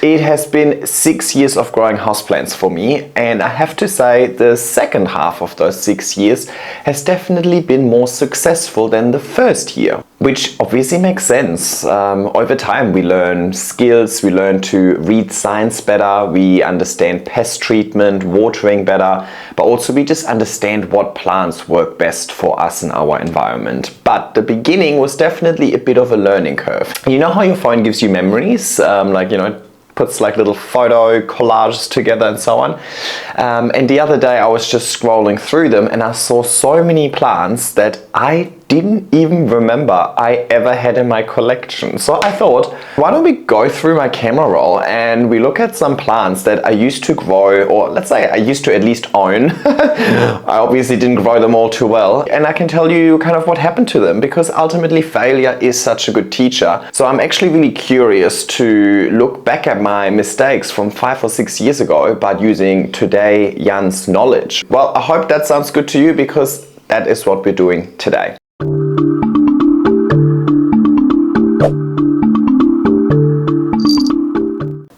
It has been 6 years of growing houseplants for me, and I have to say the second half of those 6 years has definitely been more successful than the first year. Which obviously makes sense. Over time we learn skills, we learn to read science better, we understand pest treatment, watering better, but also we just understand what plants work best for us in our environment. But the beginning was definitely a bit of a learning curve. You know how your phone gives you memories? Puts like little photo collages together and so on. And the other day I was just scrolling through them and I saw so many plants that I didn't even remember I ever had in my collection. So I thought, why don't we go through my camera roll and we look at some plants that I used to grow, or let's say I used to at least own. I obviously didn't grow them all too well, and I can tell you kind of what happened to them, because ultimately failure is such a good teacher. So I'm actually really curious to look back at my mistakes from 5 or 6 years ago, but using today Jan's knowledge. Well, I hope that sounds good to you, because that is what we're doing today.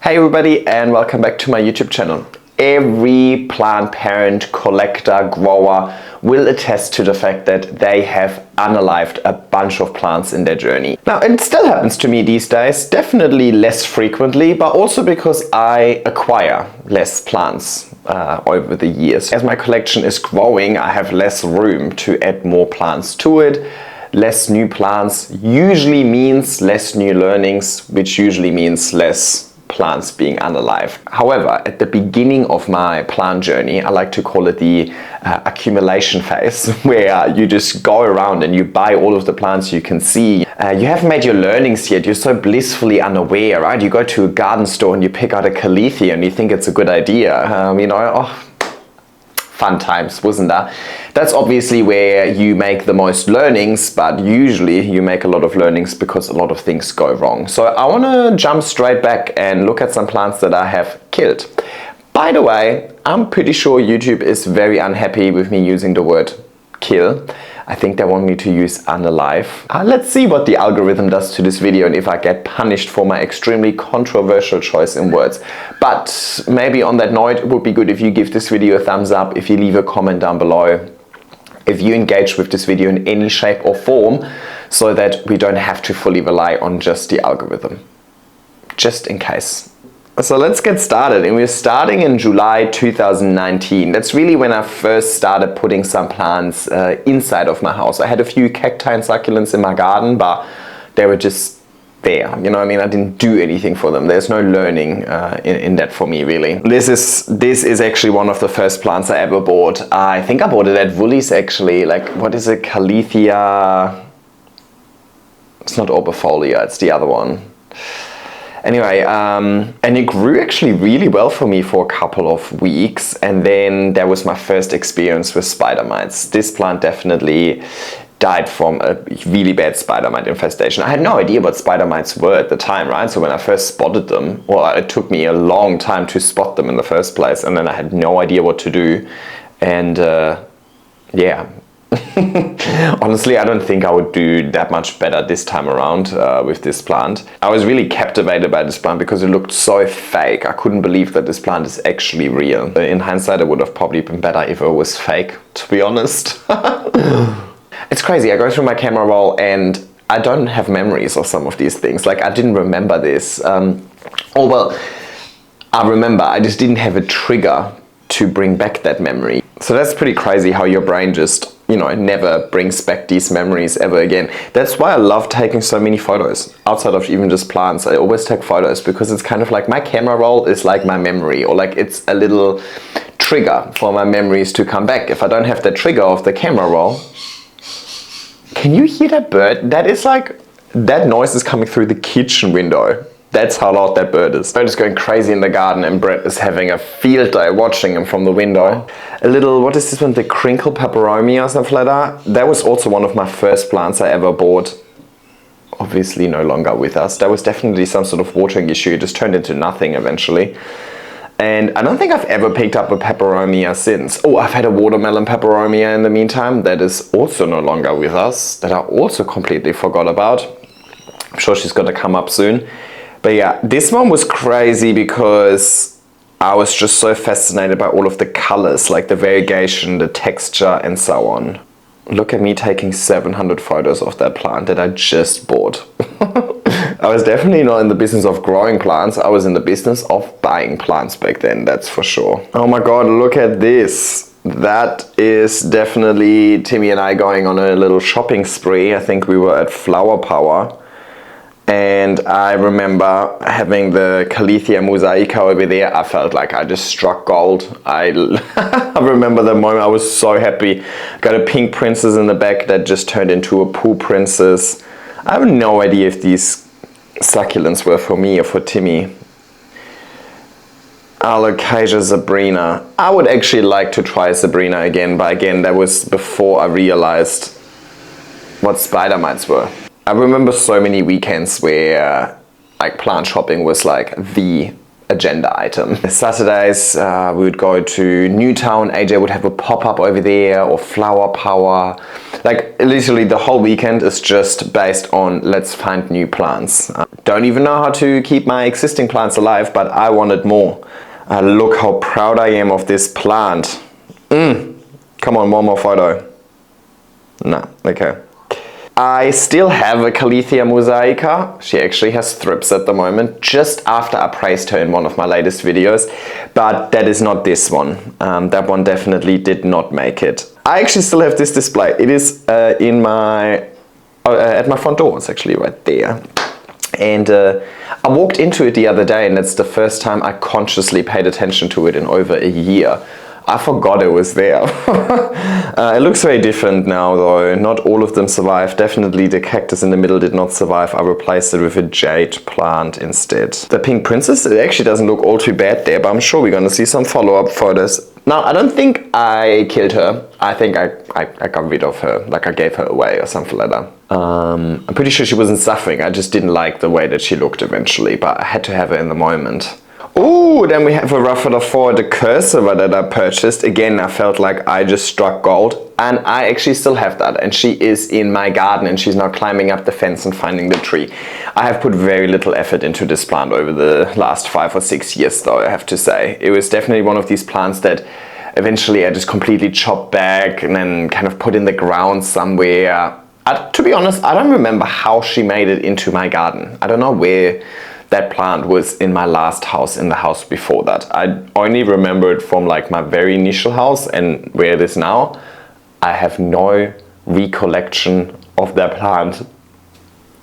Hey everybody, and welcome back to my YouTube channel. Every plant parent, collector, grower will attest to the fact that they have unalived a bunch of plants in their journey. Now, it still happens to me these days, definitely less frequently, but also because I acquire less plants over the years. As my collection is growing, I have less room to add more plants to it. Less new plants usually means less new learnings, which usually means less plants being unalived. However, at the beginning of my plant journey, I like to call it the accumulation phase, where you just go around and you buy all of the plants you can see. You haven't made your learnings yet, you're so blissfully unaware, right? You go to a garden store and you pick out a caletheia and you think it's a good idea. Fun times, wasn't that? That's obviously where you make the most learnings, but usually you make a lot of learnings because a lot of things go wrong. So I want to jump straight back and look at some plants that I have killed. By the way, I'm pretty sure YouTube is very unhappy with me using the word kill. I think they want me to use unalive. Let's see what the algorithm does to this video and if I get punished for my extremely controversial choice in words. But maybe on that note, it would be good if you give this video a thumbs up, if you leave a comment down below, if you engage with this video in any shape or form, so that we don't have to fully rely on just the algorithm. Just in case. So let's get started, and we're starting in July 2019. That's really when I first started putting some plants inside of my house. I had a few cacti and succulents in my garden, but they were just there. You know what I mean? I didn't do anything for them. There's no learning in that for me, really. This is actually one of the first plants I ever bought. I think I bought it at Woolies actually. Like, what is it? Caletheia? It's not Orbifolia, it's the other one. Anyway, and it grew actually really well for me for a couple of weeks, and then that was my first experience with spider mites. This plant definitely died from a really bad spider mite infestation. I had no idea what spider mites were at the time, right? So when I first spotted them, well, it took me a long time to spot them in the first place, and then I had no idea what to do, and yeah. Honestly, I don't think I would do that much better this time around with this plant. I was really captivated by this plant because it looked so fake. I couldn't believe that this plant is actually real. In hindsight, it would have probably been better if it was fake, to be honest. It's crazy. I go through my camera roll and I don't have memories of some of these things. Like, I didn't remember this. Well, I remember, I just didn't have a trigger to bring back that memory. So that's pretty crazy how your brain just, never brings back these memories ever again. That's why I love taking so many photos outside of even just plants. I always take photos because it's kind of like my camera roll is like my memory, or like it's a little trigger for my memories to come back. If I don't have the trigger of the camera roll, can you hear that bird? That is like, that noise is coming through the kitchen window. That's how loud that bird is. Bird is going crazy in the garden and Brett is having a field day watching him from the window. A little, what is this one? The crinkle peperomia or something like that. That was also one of my first plants I ever bought. Obviously no longer with us. That was definitely some sort of watering issue. It just turned into nothing eventually. And I don't think I've ever picked up a peperomia since. Oh, I've had a watermelon peperomia in the meantime. That is also no longer with us. That I also completely forgot about. I'm sure she's going to come up soon. But yeah, this one was crazy because I was just so fascinated by all of the colors, like the variegation, the texture, and so on. Look at me taking 700 photos of that plant that I just bought. I was definitely not in the business of growing plants. I was in the business of buying plants back then, that's for sure. Oh my God, look at this. That is definitely Timmy and I going on a little shopping spree. I think we were at Flower Power. And I remember having the Gathera mosaica over there. I felt like I just struck gold. I remember the moment. I was so happy. Got a pink princess in the back that just turned into a poo princess. I have no idea if these succulents were for me or for Timmy. Alocasia Sabrina. I would actually like to try Sabrina again, but again, that was before I realized what spider mites were. I remember so many weekends where like plant shopping was like the agenda item. Saturdays we would go to Newtown, AJ would have a pop-up over there, or Flower Power. Like literally the whole weekend is just based on let's find new plants. Don't even know how to keep my existing plants alive, but I wanted more. Look how proud I am of this plant. Come on, one more photo. No, okay. I still have a Gathera mosaica. She actually has thrips at the moment, just after I praised her in one of my latest videos, but that is not this one. That one definitely did not make it. I actually still have this display. It is in my at my front door. It's actually right there. And I walked into it the other day, and it's the first time I consciously paid attention to it in over a year. I forgot it was there. It looks very different now though. Not all of them survived. Definitely the cactus in the middle did not survive. I replaced it with a jade plant instead. The pink princess, it actually doesn't look all too bad there, but I'm sure we're going to see some follow-up photos. Now, I don't think I killed her. I think I got rid of her, like I gave her away or something like that. I'm pretty sure she wasn't suffering. I just didn't like the way that she looked eventually, but I had to have her in the moment. Ooh, then we have a Ruffalo 4, the cursiva that I purchased. Again, I felt like I just struck gold, and I actually still have that, and she is in my garden, and she's now climbing up the fence and finding the tree. I have put very little effort into this plant over the last 5 or 6 years though, I have to say. It was definitely one of these plants that eventually I just completely chopped back and then kind of put in the ground somewhere. To be honest, I don't remember how she made it into my garden. I don't know where that plant was in my last house, in the house before that. I only remember it from like my very initial house, and where it is now, I have no recollection of that plant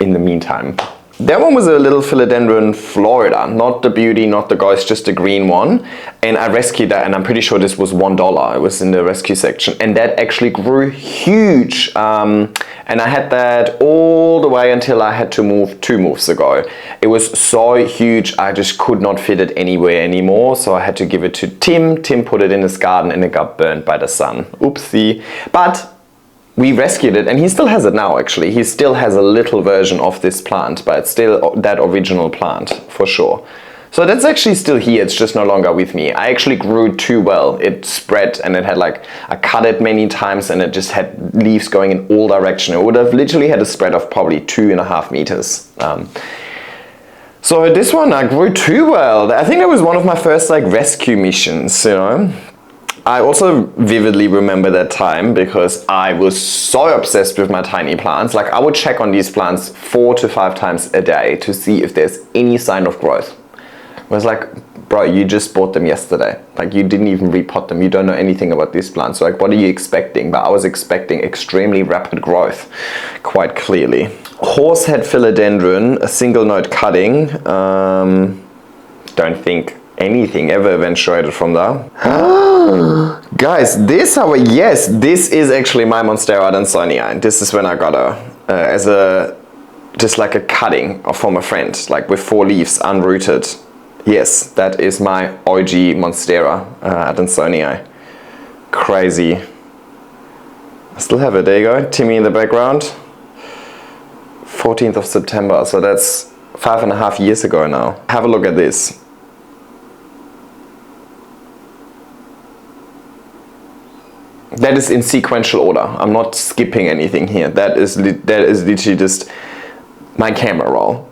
in the meantime. That one was a little Philodendron Florida, not the beauty, not the ghost, just a green one. And I rescued that, and I'm pretty sure this was $1. It was in the rescue section, and that actually grew huge. And I had that all the way until I had to move 2 moves ago. It was so huge, I just could not fit it anywhere anymore. So I had to give it to Tim. Tim put it in his garden, and it got burned by the sun. Oopsie. But we rescued it, and he still has it now actually. He still has a little version of this plant, but it's still that original plant for sure. So that's actually still here, it's just no longer with me. I actually grew too well. It spread, and it had like, I cut it many times, and it just had leaves going in all directions. It would have literally had a spread of probably 2.5 meters. So this one I grew too well. I think that was one of my first like rescue missions, you know. I also vividly remember that time because I was so obsessed with my tiny plants. Like I would check on these plants 4 to 5 times a day to see if there's any sign of growth. I was like, bro, you just bought them yesterday. Like you didn't even repot them. You don't know anything about these plants. So like, what are you expecting? But I was expecting extremely rapid growth, quite clearly. Horsehead philodendron, a single node cutting. Don't think anything ever eventuated from there. Guys, this is actually my Monstera adansonii. This is when I got her as a, just like a cutting from a friend, like with 4 leaves unrooted. Yes, that is my OG Monstera adansonii. Crazy. I still have it, there you go, Timmy in the background. 14th of September, so that's 5.5 years ago now. Have a look at this. That is in sequential order. I'm not skipping anything here. That is literally just my camera roll.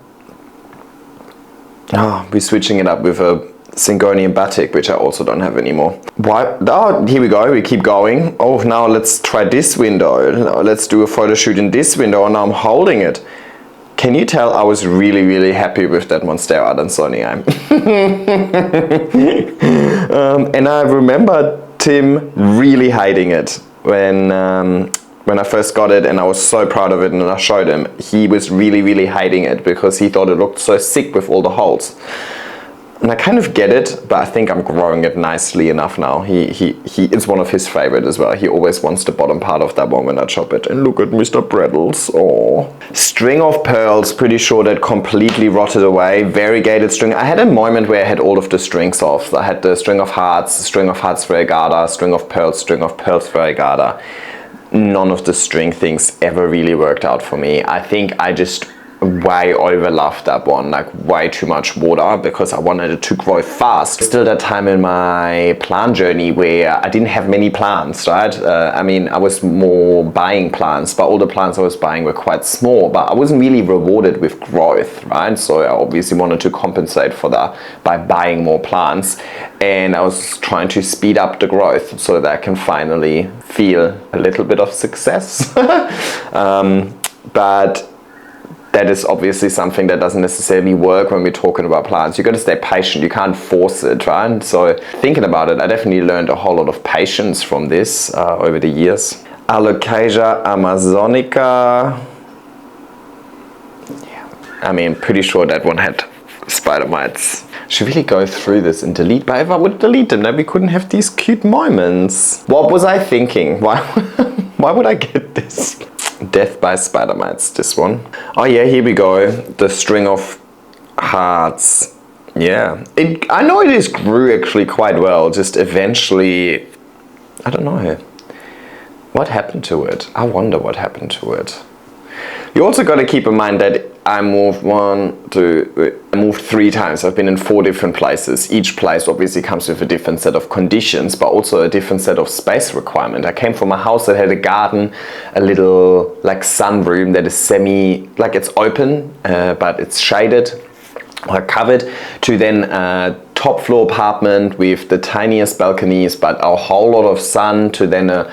Oh, we're switching it up with a Syngonian batik, which I also don't have anymore. Why? Oh, here we go. We keep going. Oh, now let's try this window. Now let's do a photo shoot in this window. And now I'm holding it. Can you tell I was really happy with that Monstera Adansonii? And I remember Tim really hating it when I first got it, and I was so proud of it, and I showed him. He was really hating it because he thought it looked so sick with all the holes. And I kind of get it, but I think I'm growing it nicely enough now. It's one of his favorite as well. He always wants the bottom part of that one when I chop it. And look at Mr. Brettles. Oh. String of pearls, pretty sure that completely rotted away. Variegated string. I had a moment where I had all of the strings off. I had the string of hearts variegata, string of pearls variegata. None of the string things ever really worked out for me. I think I just way overloved that one, like way too much water, because I wanted it to grow fast. Still that time in my plant journey where I didn't have many plants, right? I mean, I was more buying plants, but all the plants I was buying were quite small, but I wasn't really rewarded with growth, right? So I obviously wanted to compensate for that by buying more plants, and I was trying to speed up the growth so that I can finally feel a little bit of success. But that is obviously something that doesn't necessarily work when we're talking about plants. You got to stay patient. You can't force it, right? So thinking about it, I definitely learned a whole lot of patience from this over the years. Alocasia amazonica. Yeah, I mean, pretty sure that one had spider mites. Should really go through this and delete, but if I would delete them, then we couldn't have these cute moments. What was I thinking? Why would I get this? Death by spider mites, this one. Oh yeah, here we go. The string of hearts. Yeah, I know it is grew actually quite well, just eventually, I don't know. What happened to it? I wonder what happened to it. You also got to keep in mind that I moved 3 times. I've been in 4 different places. Each place obviously comes with a different set of conditions, but also a different set of space requirement. I came from a house that had a garden, a little like sunroom that is like it's open, but it's shaded or covered, to then a top floor apartment with the tiniest balconies, but a whole lot of sun, to then a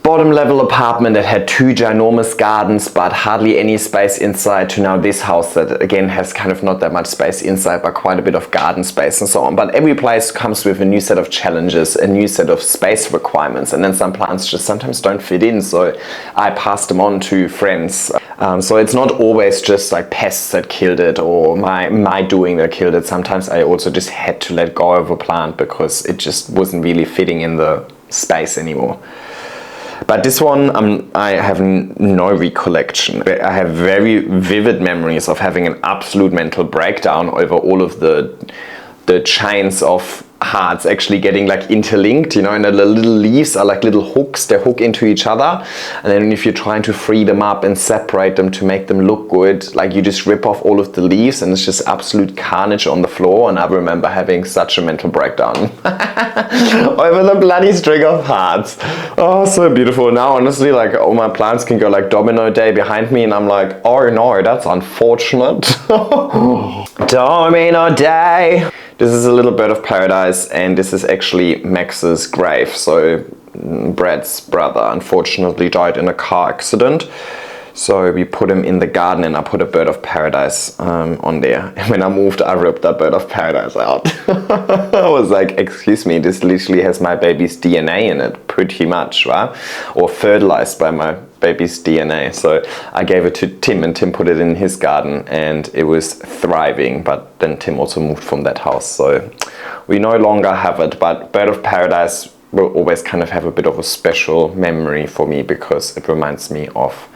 bottom level apartment that had 2 ginormous gardens but hardly any space inside, to now this house that again has kind of not that much space inside but quite a bit of garden space and so on. But every place comes with a new set of challenges, a new set of space requirements, and then some plants just sometimes don't fit in, so I passed them on to friends. So it's not always just like pests that killed it or my doing that killed it. Sometimes I also just had to let go of a plant because it just wasn't really fitting in the space anymore. But this one, I have no recollection. I have very vivid memories of having an absolute mental breakdown over all of the chains of hearts actually getting like interlinked, you know, and the little leaves are like little hooks, they hook into each other, and then if you're trying to free them up and separate them to make them look good, like you just rip off all of the leaves and it's just absolute carnage on the floor. And I remember having such a mental breakdown over the bloody string of hearts. Oh, so beautiful. Now honestly, like all my plants can go like domino day behind me, and I'm like, oh no, that's unfortunate. Domino day. This is a little bird of paradise, and this is actually Max's grave. So Brad's brother unfortunately died in a car accident. So we put him in the garden, and I put a bird of paradise on there. And when I moved, I ripped that bird of paradise out. I was like, excuse me, this literally has my baby's DNA in it, pretty much, right? Or fertilized by my baby's DNA. So I gave it to Tim, and Tim put it in his garden, and it was thriving. But then Tim also moved from that house, so we no longer have it. But bird of paradise will always kind of have a bit of a special memory for me because it reminds me of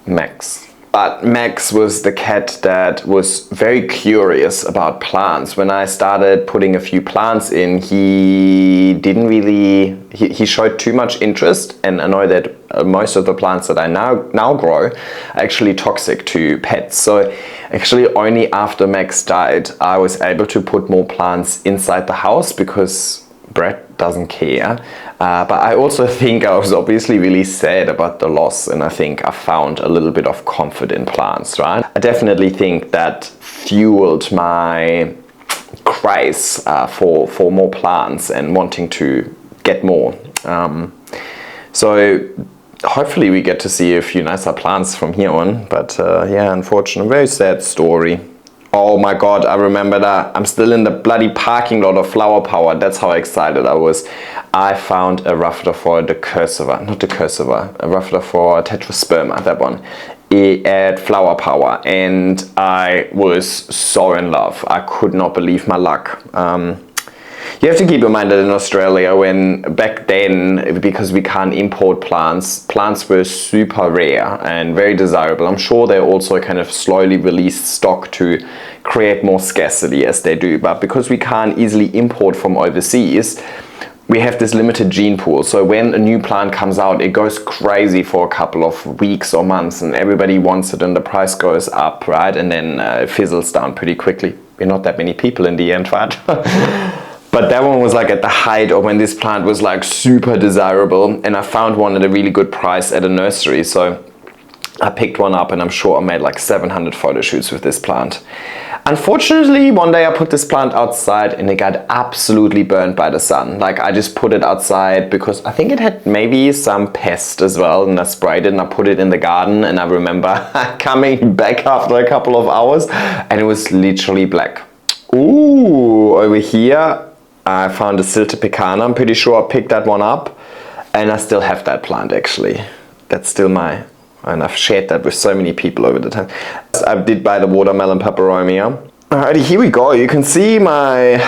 Max. But Max was the cat that was very curious about plants. When I started putting a few plants in, he didn't really, he showed too much interest, and I know that most of the plants that I now grow are actually toxic to pets. So actually only after Max died, I was able to put more plants inside the house, because Brett doesn't care. But I also think I was obviously really sad about the loss, and I think I found a little bit of comfort in plants, right? I definitely think that fueled my craze for more plants and wanting to get more. So hopefully we get to see a few nicer plants from here on, but yeah, unfortunately, very sad story. Oh my god, I remember that. I'm still in the bloody parking lot of Flower Power. That's how excited I was. I found a Rhaphidophora decursiva, not decursiva, a Rhaphidophora tetrasperma, that one, at Flower Power, and I was so in love. I could not believe my luck. You have to keep in mind that in Australia, when back then, because we can't import plants were super rare and very desirable. I'm sure they also kind of slowly released stock to create more scarcity as they do, but because we can't easily import from overseas, we have this limited gene pool. So when a new plant comes out, it goes crazy for a couple of weeks or months, and everybody wants it and the price goes up, right? And then it fizzles down pretty quickly. We're not that many people in the end, right? But that one was like at the height of when this plant was like super desirable, and I found one at a really good price at a nursery. So I picked one up, and I'm sure I made like 700 photo shoots with this plant. Unfortunately, one day I put this plant outside and it got absolutely burned by the sun. Like, I just put it outside because I think it had maybe some pest as well, and I sprayed it and I put it in the garden, and I remember coming back after a couple of hours and it was literally black. Ooh, over here I found a Siltepecana. I'm pretty sure I picked that one up, and I still have that plant actually. That's still mine, and I've shared that with so many people over the time. I did buy the watermelon peperomia. Alrighty, here we go. You can see my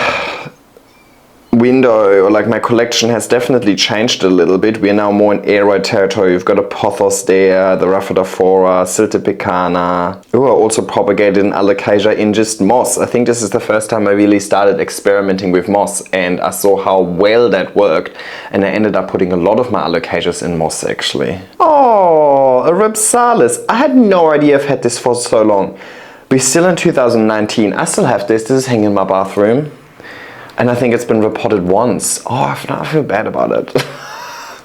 window, or like my collection, has definitely changed a little bit. We are now more in aroid territory. We've got a pothos there, the Rhaphidophora, Siltepecana. Oh, I also propagated an alocasia in just moss. I think this is the first time I really started experimenting with moss, and I saw how well that worked, and I ended up putting a lot of my alocasias in moss actually. Oh, a Rhipsalis. I had no idea I've had this for so long. We're still in 2019. I still have this. This is hanging in my bathroom. And I think it's been repotted once. Oh, I feel bad about it.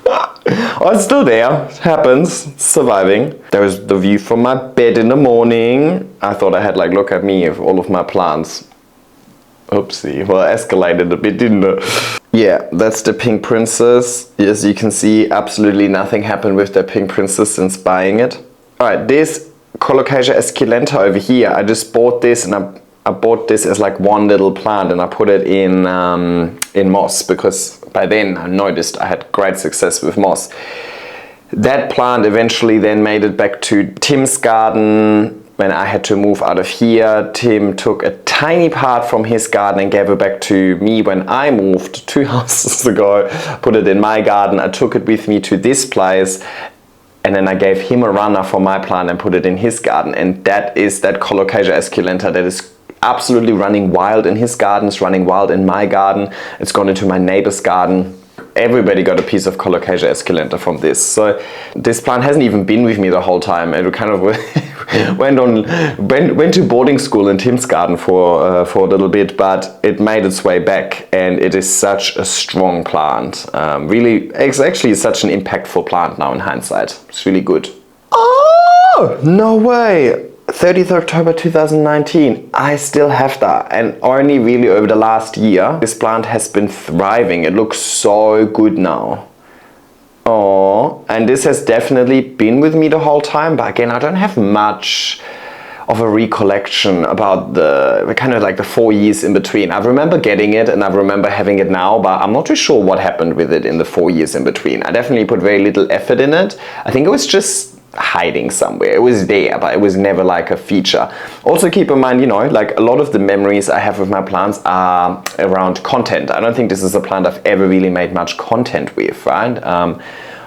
Oh, it's still there. It happens. It's surviving. There's the view from my bed in the morning. I thought I had, like, look at me of all of my plants. Oopsie. Well, it escalated a bit, didn't it? Yeah, that's the Pink Princess. As you can see, absolutely nothing happened with the Pink Princess since buying it. Alright, this Colocasia esculenta over here, I just bought this, and I bought this as like one little plant, and I put it in moss, because by then I noticed I had great success with moss. That plant eventually then made it back to Tim's garden when I had to move out of here. Tim took a tiny part from his garden and gave it back to me when I moved 2 houses ago, put it in my garden. I took it with me to this place, and then I gave him a runner for my plant and put it in his garden. And that is that Colocasia esculenta that is absolutely running wild in his garden. It's running wild in my garden. It's gone into my neighbor's garden. Everybody got a piece of Colocasia esculenta from this. So this plant hasn't even been with me the whole time. It kind of went to boarding school in Tim's garden for a little bit, but it made its way back, and it is such a strong plant. Really, it's actually such an impactful plant now in hindsight. It's really good. Oh, no way. 30th October 2019, I still have that, and only really over the last year this plant has been thriving. It looks so good now. Oh, and this has definitely been with me the whole time, but again, I don't have much of a recollection about the kind of like the 4 years in between. I remember getting it and I remember having it now, but I'm not too sure what happened with it in the 4 years in between. I definitely put very little effort in it. I think it was just hiding somewhere. It was there, but it was never like a feature. Also keep in mind, you know, like a lot of the memories I have with my plants are around content. I don't think this is a plant I've ever really made much content with, right?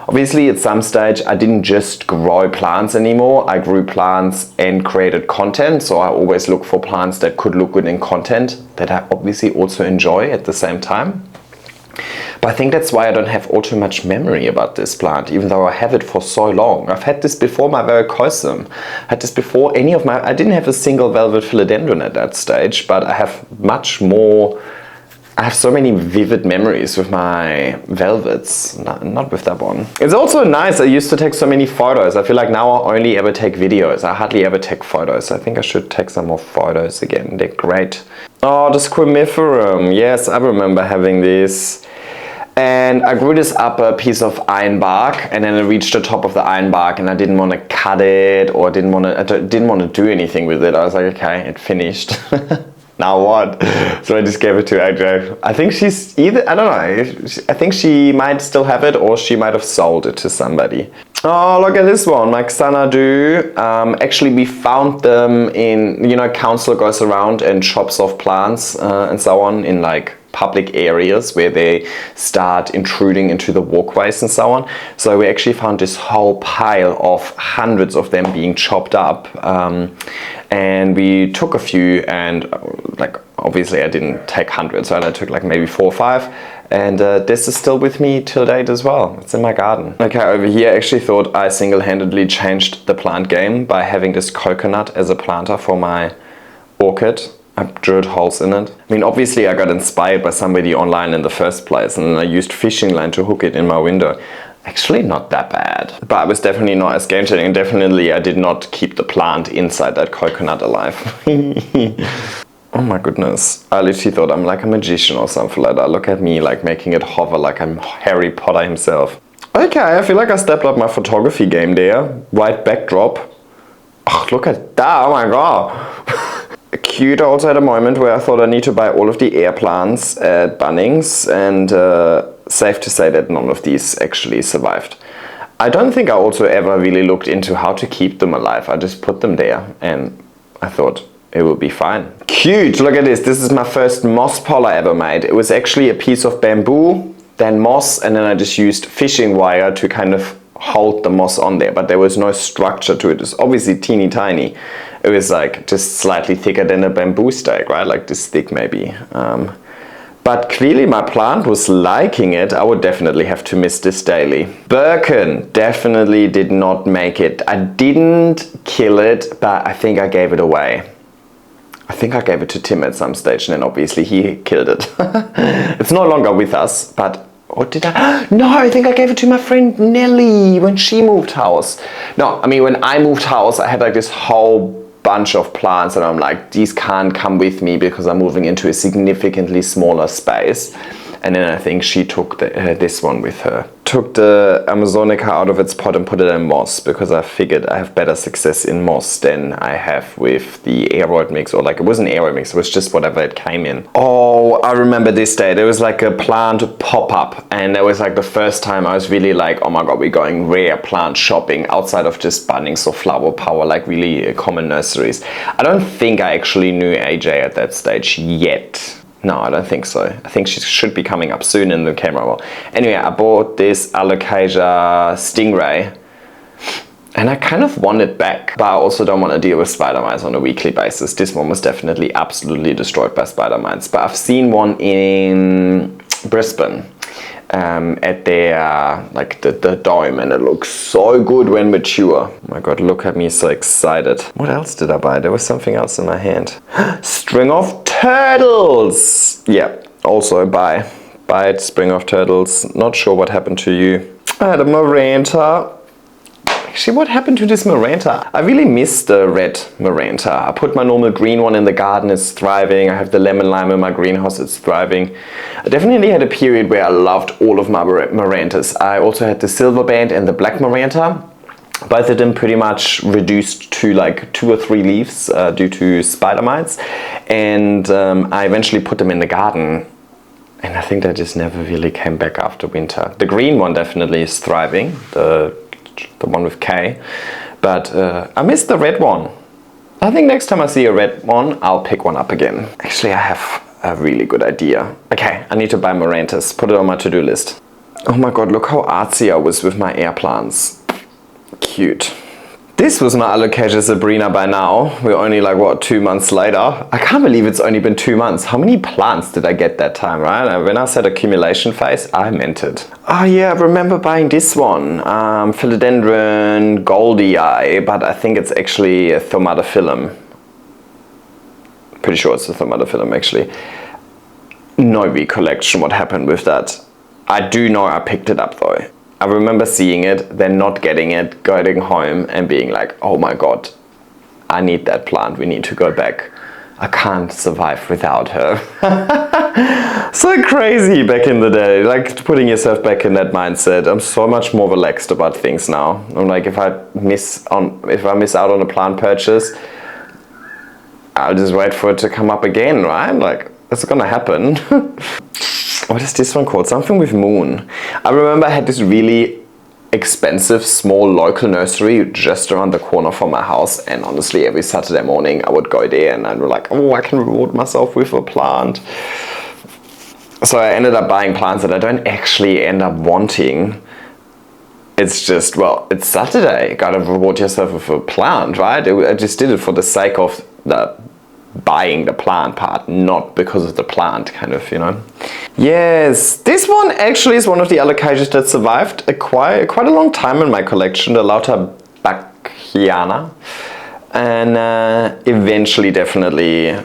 Obviously at some stage I didn't just grow plants anymore. I grew plants and created content, so I always look for plants that could look good in content that I obviously also enjoy at the same time. But I think that's why I don't have all too much memory about this plant, even though I have it for so long. I've had this before my varicosum. I had this before any of my... I didn't have a single velvet philodendron at that stage, but I have much more I have so many vivid memories with my velvets, not with that one. It's also nice, I used to take so many photos. I feel like now I only ever take videos. I hardly ever take photos. I think I should take some more photos again. They're great. Oh, the squamiferum. Yes, I remember having this. And I grew this up a piece of ironbark, and then I reached the top of the ironbark and I didn't want to cut it or didn't want to do anything with it. I was like, okay, it finished. Now what? So I just gave it to AJ. I think she's either, I don't know, I think she might still have it or she might have sold it to somebody. Oh, look at this one, my Xanadu. Actually, we found them in, you know, council goes around and chops off plants and so on in like public areas where they start intruding into the walkways and so on. So we actually found this whole pile of hundreds of them being chopped up. And we took a few, and like obviously I didn't take hundreds, right? I took like maybe 4 or 5, and this is still with me till date as well. It's in my garden. Okay, over here I actually thought I single-handedly changed the plant game by having this coconut as a planter for my orchid. I drilled holes in it. I mean, obviously I got inspired by somebody online in the first place, and then I used fishing line to hook it in my window. Actually not that bad, but I was definitely not as game changing, and definitely I did not keep the plant inside that coconut alive. Oh my goodness, I literally thought I'm like a magician or something like that. Look at me like making it hover like I'm Harry Potter himself. Okay, I feel like I stepped up my photography game there. White backdrop. Oh, look at that, oh my god. Cute. I also had a moment where I thought I need to buy all of the air plants at Bunnings, and safe to say that none of these actually survived. I don't think I also ever really looked into how to keep them alive. I just put them there and I thought it will be fine. Cute, look at this. This is my first moss pole I ever made. It was actually a piece of bamboo, then moss, and then I just used fishing wire to kind of hold the moss on there, but there was no structure to it. It's obviously teeny tiny. It was like just slightly thicker than a bamboo stake, right? Like this thick maybe. But clearly my plant was liking it. I would definitely have to mist this daily. Birkin definitely did not make it. I didn't kill it, but I think I gave it away. I think I gave it to Tim at some stage, and then obviously he killed it. It's no longer with us, but or did I? No, I think I gave it to my friend Nelly when she moved house. No, I mean when I moved house, I had like this whole bunch of plants, and I'm like, these can't come with me because I'm moving into a significantly smaller space. And then I think she took this one with her. Took the Amazonica out of its pot and put it in moss, because I figured I have better success in moss than I have with the aeroid mix, or like it wasn't aeroid mix, it was just whatever it came in. Oh, I remember this day. There was like a plant pop-up, and that was like the first time I was really like, oh my god, we're going rare plant shopping outside of just Bunnings or Flower Power, like really common nurseries. I don't think I actually knew AJ at that stage yet. No, I don't think so. I think she should be coming up soon in the camera roll. Anyway, I bought this Alocasia Stingray, and I kind of want it back, but I also don't want to deal with spider mites on a weekly basis. This one was definitely absolutely destroyed by spider mites, but I've seen one in Brisbane at their, like the dome, and it looks so good when mature. Oh my god, look at me, so excited. What else did I buy? There was something else in my hand. String of turtles! Yeah, also buy it, string of turtles. Not sure what happened to you. I had a Maranta. Actually, what happened to this Maranta? I really miss the red Maranta. I put my normal green one in the garden, it's thriving. I have the lemon lime in my greenhouse, it's thriving. I definitely had a period where I loved all of my Marantas. I also had the silver band and the black Maranta. Both of them pretty much reduced to like 2 or 3 leaves due to spider mites. And I eventually put them in the garden. And I think they just never really came back after winter. The green one definitely is thriving, the one with K, but I missed the red one. I think next time I see a red one, I'll pick one up again. Actually, I have a really good idea. Okay, I need to buy Marantas, put it on my to-do list. Oh my god, look how artsy I was with my air plants. Cute. This was my Alocasia Sabrina by now. We're only like, what, 2 months later? I can't believe it's only been 2 months. How many plants did I get that time, right? When I said accumulation phase, I meant it. Oh yeah, I remember buying this one. Philodendron Goldie Eye, but I think it's actually a Thomatophyllum. Pretty sure it's a Thomatophyllum, actually. no recollection what happened with that. I do know I picked it up though. I remember seeing it, then not getting it, going home and being like, oh my god, I need that plant, we need to go back. I can't survive without her. So crazy back in the day, like putting yourself back in that mindset. I'm so much more relaxed about things now. I'm like, if I miss out on a plant purchase, I'll just wait for it to come up again, right? Like, that's gonna happen. What is this one called? Something with moon. I remember I had this really expensive small local nursery just around the corner from my house, and honestly every Saturday morning I would go there and I'd be like, oh, I can reward myself with a plant. So I ended up buying plants that I don't actually end up wanting. It's just, well, it's Saturday, you gotta reward yourself with a plant, right? I just did it for the sake of the buying the plant part, not because of the plant, kind of, you know. Yes, this one actually is one of the allocations that survived quite a long time in my collection, the Lauter Bacchiana, and eventually definitely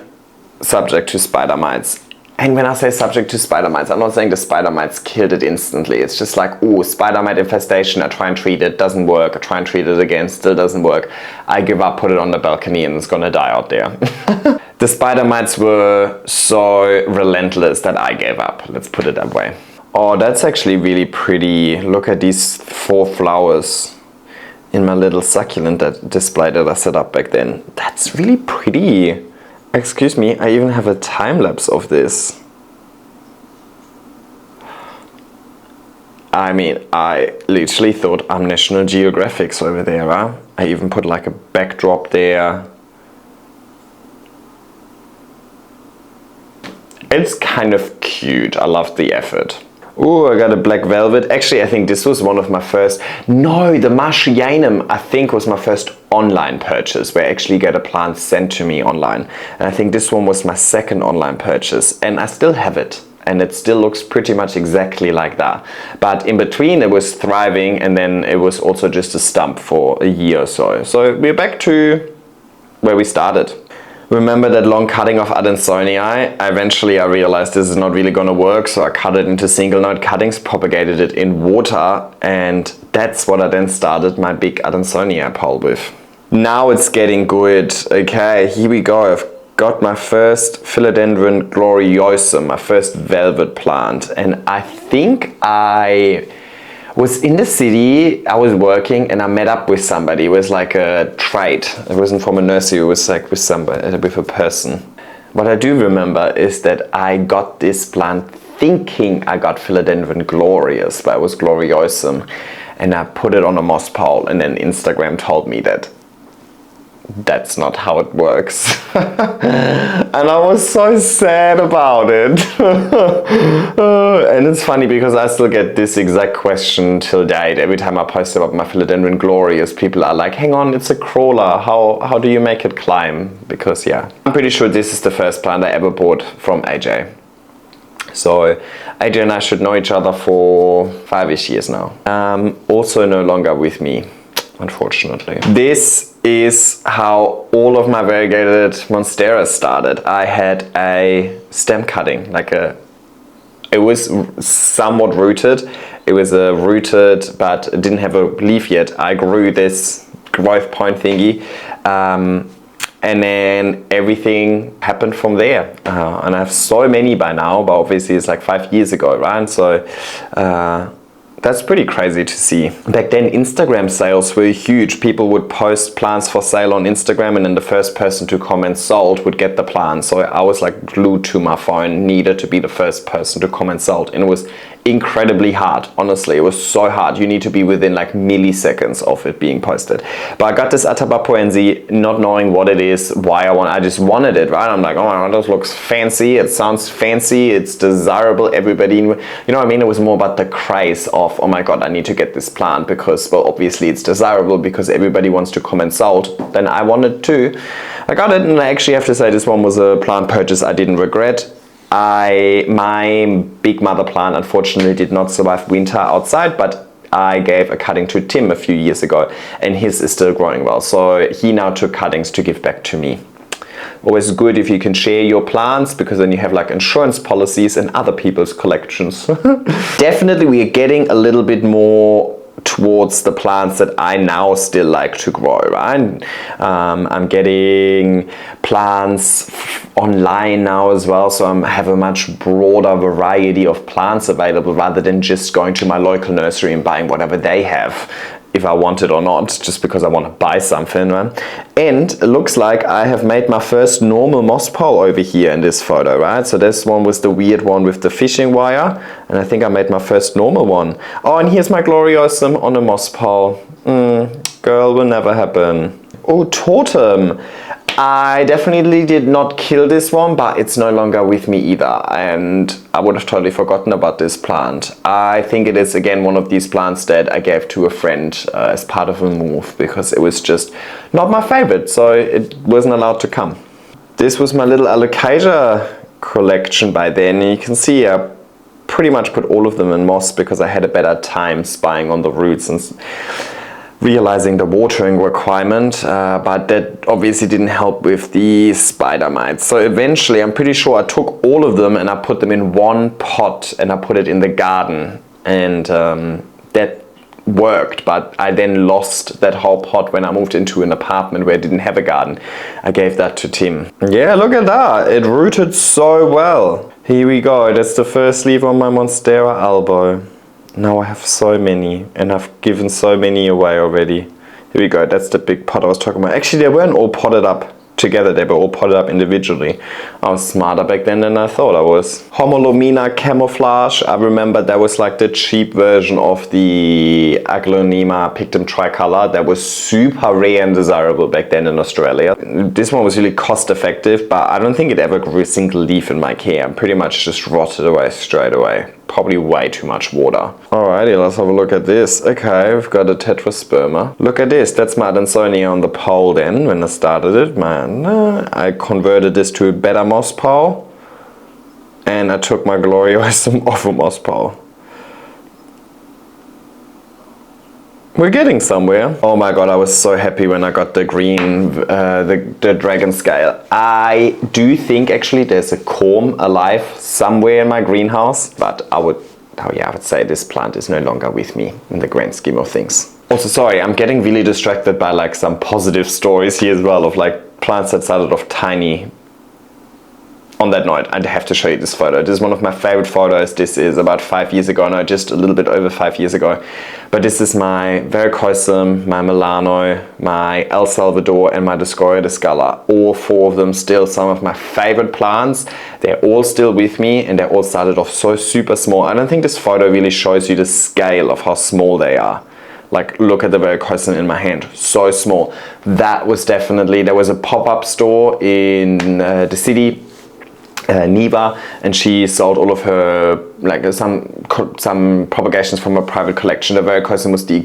subject to spider mites. And when I say subject to spider mites, I'm not saying the spider mites killed it instantly. It's just like, oh, spider mite infestation, I try and treat it, doesn't work. I try and treat it again, still doesn't work. I give up, put it on the balcony, and it's gonna die out there. The spider mites were so relentless that I gave up, let's put it that way. Oh, that's actually really pretty. Look at these 4 flowers in my little succulent display that I set up back then. That's really pretty. Excuse me, I even have a time lapse of this. I mean, I literally thought I'm National Geographic over there, huh? I even put like a backdrop there. It's kind of cute, I love the effort. Oh, I got a black velvet. Actually, I think this was one of my first, no, the Martianum, I think was my first online purchase, where I actually get a plant sent to me online. And I think this one was my second online purchase, and I still have it. And it still looks pretty much exactly like that. But in between it was thriving, and then it was also just a stump for a year or so. So we're back to where we started. Remember that long cutting of Adansonii? Eventually I realized this is not really gonna work, so I cut it into single node cuttings, propagated it in water, and that's what I then started my big Adansonii pole with. Now it's getting good. Okay, here we go. I've got my first Philodendron gloriosum, my first velvet plant, and I think I was in the city, I was working, and I met up with somebody. It was like a trade. It wasn't from a nursery, it was like with somebody, with a person. What I do remember is that I got this plant thinking I got Philodendron glorious, but it was gloriosum. And I put it on a moss pole, and then Instagram told me that that's not how it works. And I was so sad about it. And it's funny because I still get this exact question till date. Every time I post about my Philodendron glorious, people are like, hang on, it's a crawler, how do you make it climb? Because yeah, I'm pretty sure this is the first plant I ever bought from AJ. So AJ and I should know each other for 5-ish years now. Also no longer with me, unfortunately. This is how all of my variegated monsteras started. I had a stem cutting, it was somewhat rooted. It was rooted, but it didn't have a leaf yet. I grew this growth point thingy, and then everything happened from there. And I have so many by now, but obviously it's like 5 years ago, right? So that's pretty crazy to see. Back then, Instagram sales were huge. People would post plants for sale on Instagram, and then the first person to comment sold would get the plant. So I was like glued to my phone, needed to be the first person to comment sold. And it was incredibly hard, honestly. It was so hard. You need to be within like milliseconds of it being posted. But I got this Atabapoense, not knowing what it is, why I just wanted it, right? I'm like, oh my God, this looks fancy. It sounds fancy. It's desirable. Everybody, you know what I mean? It was more about the craze of, oh my God, I need to get this plant because, well, obviously it's desirable because everybody wants to comment sold. Then I wanted to. I got it, and I actually have to say this one was a plant purchase I didn't regret. My big mother plant unfortunately did not survive winter outside, but I gave a cutting to Tim a few years ago, and his is still growing well. So he now took cuttings to give back to me. Always good if you can share your plants, because then you have like insurance policies and other people's collections. Definitely we are getting a little bit more towards the plants that I now still like to grow, right? I'm getting plants online now as well, so I have a much broader variety of plants available rather than just going to my local nursery and buying whatever they have, if I want it or not, just because I want to buy something, right? And it looks like I have made my first normal moss pole over here in this photo, right? So this one was the weird one with the fishing wire, and I think I made my first normal one. Oh, and here's my gloriosum on a moss pole. Girl, will never happen. Oh, totem. I definitely did not kill this one, but it's no longer with me either, and I would have totally forgotten about this plant. I think it is again one of these plants that I gave to a friend as part of a move, because it was just not my favorite, so it wasn't allowed to come. This was my little alocasia collection by then, and you can see I pretty much put all of them in moss because I had a better time spying on the roots and realizing the watering requirement, but that obviously didn't help with the spider mites. So eventually, I'm pretty sure I took all of them and I put them in one pot and I put it in the garden, and that worked, but I then lost that whole pot when I moved into an apartment where I didn't have a garden. I gave that to Tim. Yeah, look at that, it rooted so well. Here we go, that's the first leaf on my Monstera elbow. Now I have so many, and I've given so many away already. Here we go, that's the big pot I was talking about. Actually, they weren't all potted up together, they were all potted up individually. I was smarter back then than I thought I was. Homolomina camouflage, I remember that was like the cheap version of the Aglonema pictum tricolor that was super rare and desirable back then in Australia. This one was really cost effective, but I don't think it ever grew a single leaf in my care. I'm pretty much just rotted away straight away. Probably way too much water. Alrighty, let's have a look at this. Okay, we've got a tetrasperma. Look at this, that's my Adansonia on the pole then, when I started it. Man, I converted this to a better moss pole, and I took my gloriosum off a moss pole. We're getting somewhere. Oh my god, I was so happy when I got the green, the dragon scale. I do think actually there's a corm alive somewhere in my greenhouse, but I would say this plant is no longer with me in the grand scheme of things. Also, sorry, I'm getting really distracted by like some positive stories here as well of like plants that started off tiny. On that note, I have to show you this photo. This is one of my favorite photos. This is about 5 years ago, no, just a little bit over 5 years ago. But this is my Varicosum, my Milano, my El Salvador, and my Discoria discala. All four of them still some of my favorite plants. They're all still with me, and they all started off so super small. I don't think this photo really shows you the scale of how small they are. Like, look at the Varicosum in my hand, so small. That was definitely, there was a pop-up store in the city, Neva, and she sold all of her, like some propagations from a private collection. The Varicosum was the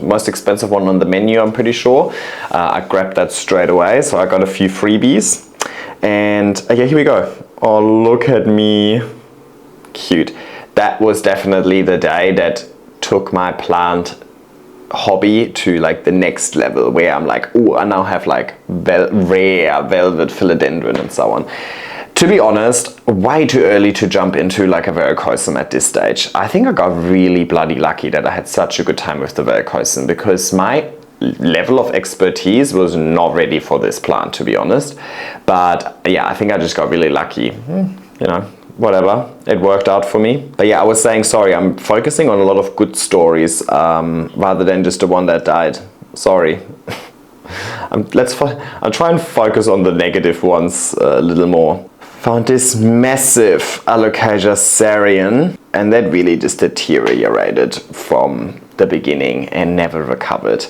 most expensive one on the menu, I'm pretty sure. I grabbed that straight away, so I got a few freebies. And yeah, here we go. Oh, look at me. Cute. That was definitely the day that took my plant hobby to like the next level, where I'm like, oh, I now have like rare velvet philodendron and so on. To be honest, way too early to jump into like a Varicosum at this stage. I think I got really bloody lucky that I had such a good time with the Varicosum, because my level of expertise was not ready for this plant, to be honest. But yeah, I think I just got really lucky. You know, whatever, it worked out for me. But yeah, I was saying, sorry, I'm focusing on a lot of good stories rather than just the one that died. Sorry. I'll try and focus on the negative ones a little more. Found this massive Alocasia Sarian, and that really just deteriorated from the beginning and never recovered.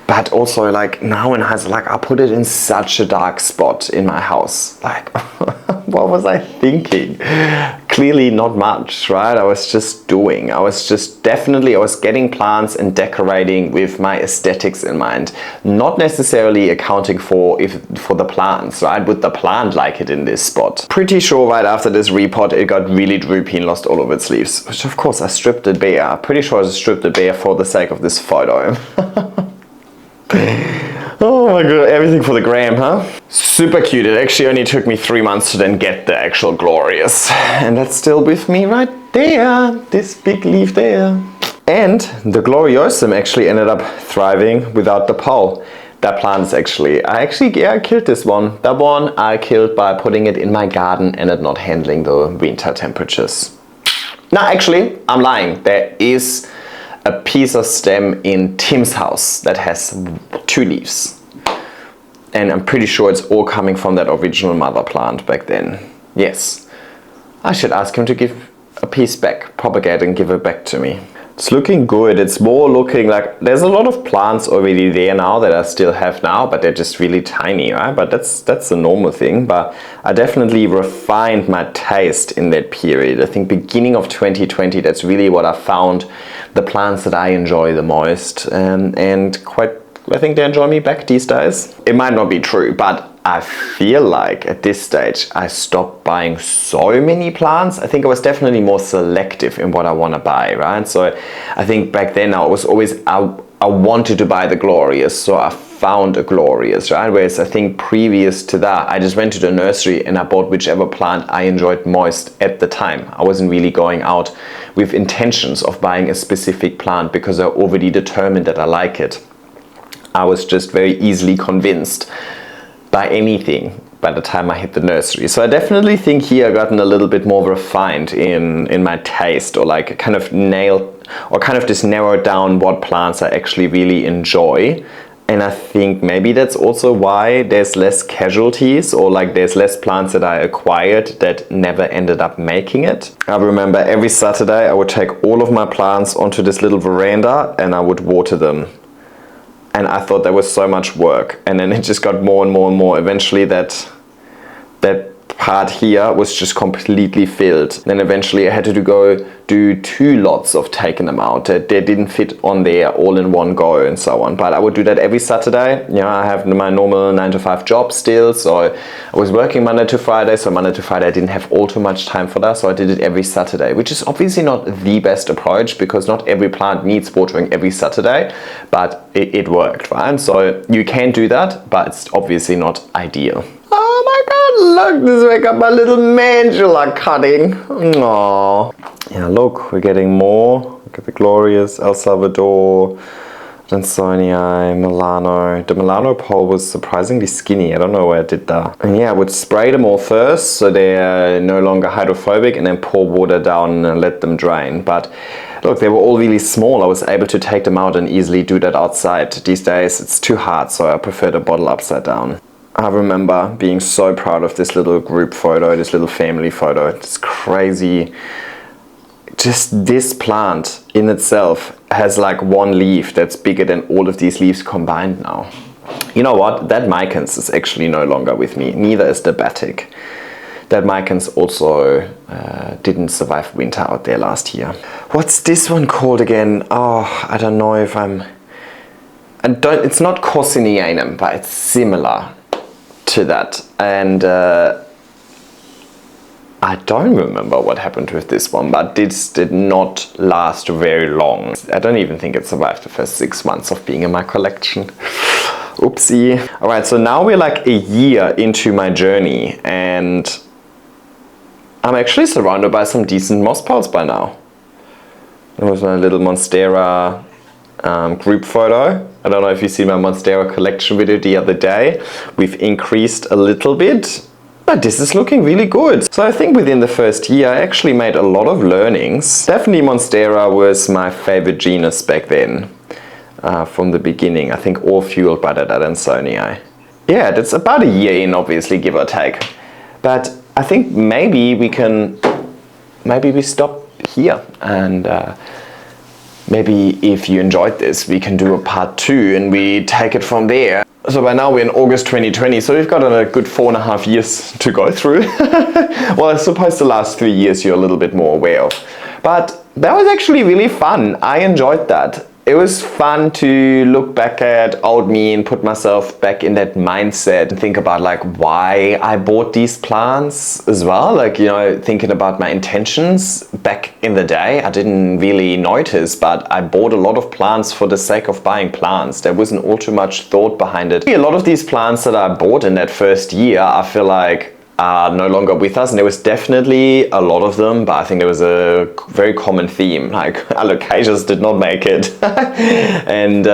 But also, like, now in hindsight, like, I put it in such a dark spot in my house. Like, what was I thinking? Clearly not much, right? I was just getting plants and decorating with my aesthetics in mind. Not necessarily accounting for the plants, right? Would the plant like it in this spot? Pretty sure right after this repot, it got really droopy and lost all of its leaves. Which of course I stripped it bare. Pretty sure I stripped it bare for the sake of this photo. Oh my god, everything for the gram, huh? Super cute. It actually only took me 3 months to then get the actual glorious. And that's still with me right there. This big leaf there. And the gloriosum actually ended up thriving without the pole. That plant is actually, I killed this one. That one I killed by putting it in my garden and it not handling the winter temperatures. No, actually, I'm lying. There is a piece of stem in Tim's house that has 2 leaves. And I'm pretty sure it's all coming from that original mother plant back then. Yes. I should ask him to give a piece back, propagate and give it back to me. It's looking good. It's more looking like there's a lot of plants already there now that I still have now, but they're just really tiny, right? But that's a normal thing. But I definitely refined my taste in that period. I think beginning of 2020, that's really what I found the plants that I enjoy the most, and quite, I think they enjoy me back these days. It might not be true, but I feel like at this stage I stopped buying so many plants. I think I was definitely more selective in what I want to buy, right? So I think back then I was always, I wanted to buy the glorious, so I found a glorious, right? Whereas I think previous to that, I just went to the nursery and I bought whichever plant I enjoyed most at the time. I wasn't really going out with intentions of buying a specific plant because I already determined that I like it. I was just very easily convinced by anything by the time I hit the nursery. So I definitely think here I've gotten a little bit more refined in my taste, or like kind of just narrowed down what plants I actually really enjoy. And I think maybe that's also why there's less casualties, or like there's less plants that I acquired that never ended up making it. I remember every Saturday I would take all of my plants onto this little veranda and I would water them. And I thought that was so much work. And then it just got more and more and more. Eventually that part here was just completely filled. Then eventually I had to go do 2 lots of taking them out. They didn't fit on there all in one go and so on. But I would do that every Saturday. You know, I have my normal 9-to-5 job still. So I was working Monday to Friday. So Monday to Friday I didn't have all too much time for that. So I did it every Saturday, which is obviously not the best approach because not every plant needs watering every Saturday, but it worked, right? So you can do that, but it's obviously not ideal. Oh my god, look, this wake up my little mandula cutting. Aww. Yeah, look, we're getting more. Look at the glorious El Salvador, Dansonii, Milano. The Milano pole was surprisingly skinny. I don't know where I did that. And yeah, I would spray them all first so they're no longer hydrophobic, and then pour water down and let them drain. But look, they were all really small. I was able to take them out and easily do that outside. These days it's too hard, so I prefer the bottle upside down. I remember being so proud of this little group photo, this little family photo. It's crazy. Just this plant in itself has like 1 leaf that's bigger than all of these leaves combined now. You know what? That Micans is actually no longer with me. Neither is the Batik. That Micans also didn't survive winter out there last year. What's this one called again? Oh, I don't know if it's not Corsinianum, but it's similar to that, and I don't remember what happened with this one, but this did not last very long. I don't even think it survived the first 6 months of being in my collection. Oopsie. Alright, so now we're like a year into my journey and I'm actually surrounded by some decent moss piles by now. It was my little Monstera group photo. I don't know if you see my Monstera collection video the other day. We've increased a little bit, but this is looking really good. So I think within the first year I actually made a lot of learnings. Definitely Monstera was my favorite genus back then, from the beginning. I think all fueled by that Adansonii. Yeah, that's about a year in, obviously, give or take. But I think maybe we stop here, and maybe if you enjoyed this, we can do a part 2 and we take it from there. So by now we're in August 2020, so we've got a good 4.5 years to go through. Well, I suppose the last 3 years you're a little bit more aware of. But that was actually really fun. I enjoyed that. It was fun to look back at old me and put myself back in that mindset and think about like why I bought these plants as well. Like, you know, thinking about my intentions back in the day, I didn't really notice, but I bought a lot of plants for the sake of buying plants. There wasn't all too much thought behind it. A lot of these plants that I bought in that first year, I feel like are no longer with us, and there was definitely a lot of them, but I think there was a very common theme, like alocasias did not make it. And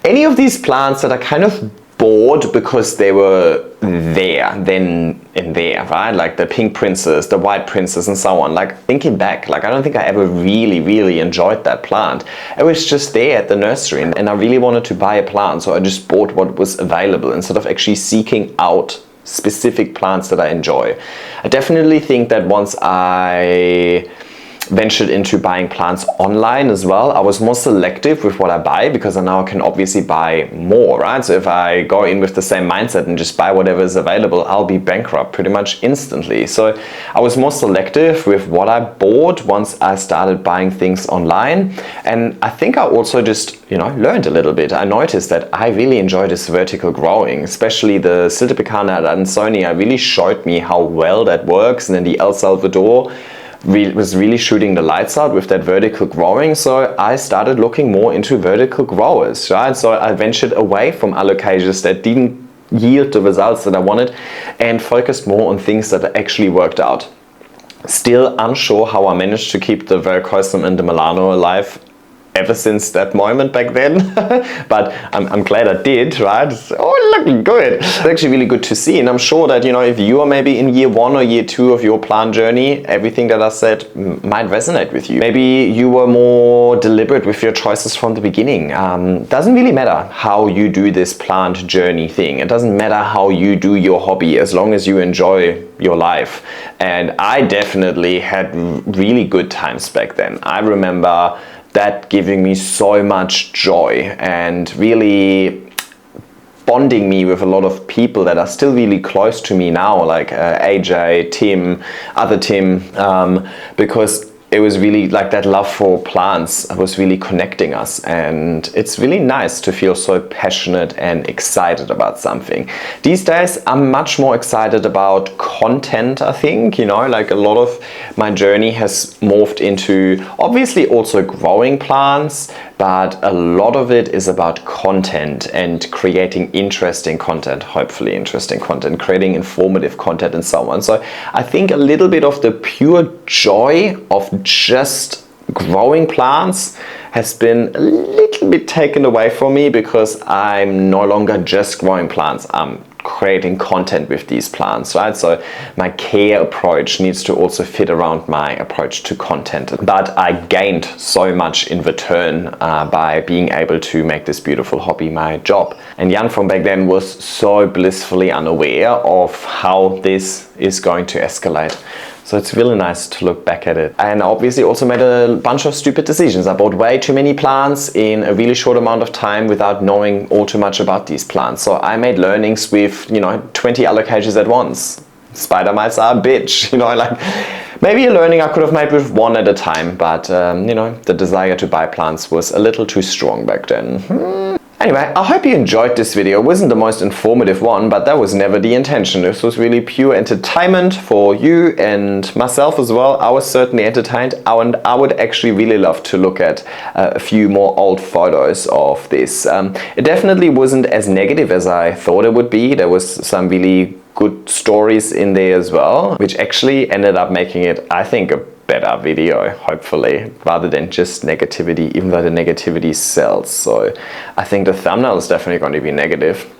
any of these plants that I kind of bought because they were there, then and there, right? Like the pink princess, the white princess, and so on. Like thinking back, like I don't think I ever really enjoyed that plant. It was just there at the nursery, and I really wanted to buy a plant, so I just bought what was available instead of actually seeking out specific plants that I enjoy. I definitely think that once I ventured into buying plants online as well, I was more selective with what I buy, because I now can obviously buy more, right? So if I go in with the same mindset and just buy whatever is available, I'll be bankrupt pretty much instantly. So I was more selective with what I bought once I started buying things online. And I think I also just, you know, learned a little bit. I noticed that I really enjoy this vertical growing, especially the Siltepecana Adansonii really showed me how well that works. And then the El Salvador was really shooting the lights out with that vertical growing, so I started looking more into vertical growers, right? So I ventured away from alocasias that didn't yield the results that I wanted and focused more on things that actually worked out. Still unsure how I managed to keep the Verrucosum and the Milano alive ever since that moment back then, but I'm glad I did, right? Oh, looking good. It's actually really good to see, and I'm sure that, you know, if you are maybe in year 1 or year 2 of your plant journey, everything that I said might resonate with you. Maybe you were more deliberate with your choices from the beginning. Doesn't really matter how you do this plant journey thing. It doesn't matter how you do your hobby, as long as you enjoy your life. And I definitely had really good times back then. I remember that giving me so much joy and really bonding me with a lot of people that are still really close to me now, like AJ, Tim, other Tim, because it was really like that love for plants was really connecting us, and it's really nice to feel so passionate and excited about something. These days I'm much more excited about content, I think, you know, like a lot of my journey has morphed into obviously also growing plants, but a lot of it is about content and creating interesting content, hopefully interesting content, creating informative content and so on. So I think a little bit of the pure joy of just growing plants has been a little bit taken away from me, because I'm no longer just growing plants. I'm creating content with these plants, right? So my care approach needs to also fit around my approach to content. But I gained so much in return by being able to make this beautiful hobby my job. And Jan from back then was so blissfully unaware of how this is going to escalate. So it's really nice to look back at it. And I obviously also made a bunch of stupid decisions. I bought way too many plants in a really short amount of time without knowing all too much about these plants. So I made learnings with, you know, 20 alocasias at once. Spider mites are a bitch, you know, like maybe a learning I could have made with one at a time, but you know, the desire to buy plants was a little too strong back then. Anyway, I hope you enjoyed this video. It wasn't the most informative one, but that was never the intention. This was really pure entertainment for you and myself as well. I was certainly entertained, and I would actually really love to look at a few more old photos of this. It definitely wasn't as negative as I thought it would be. There was some really good stories in there as well, which actually ended up making it, I think, a better video, hopefully, rather than just negativity, even though the negativity sells. So I think the thumbnail is definitely going to be negative.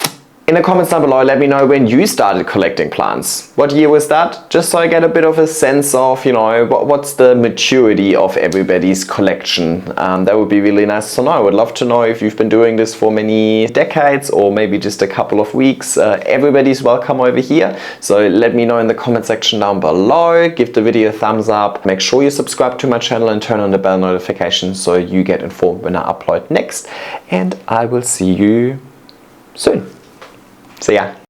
In the comments down below, let me know when you started collecting plants. What year was that? Just so I get a bit of a sense of, you know, what's the maturity of everybody's collection. That would be really nice to know. I would love to know if you've been doing this for many decades or maybe just a couple of weeks. Everybody's welcome over here. So let me know in the comment section down below. Give the video a thumbs up. Make sure you subscribe to my channel and turn on the bell notification so you get informed when I upload next. And I will see you soon. See ya.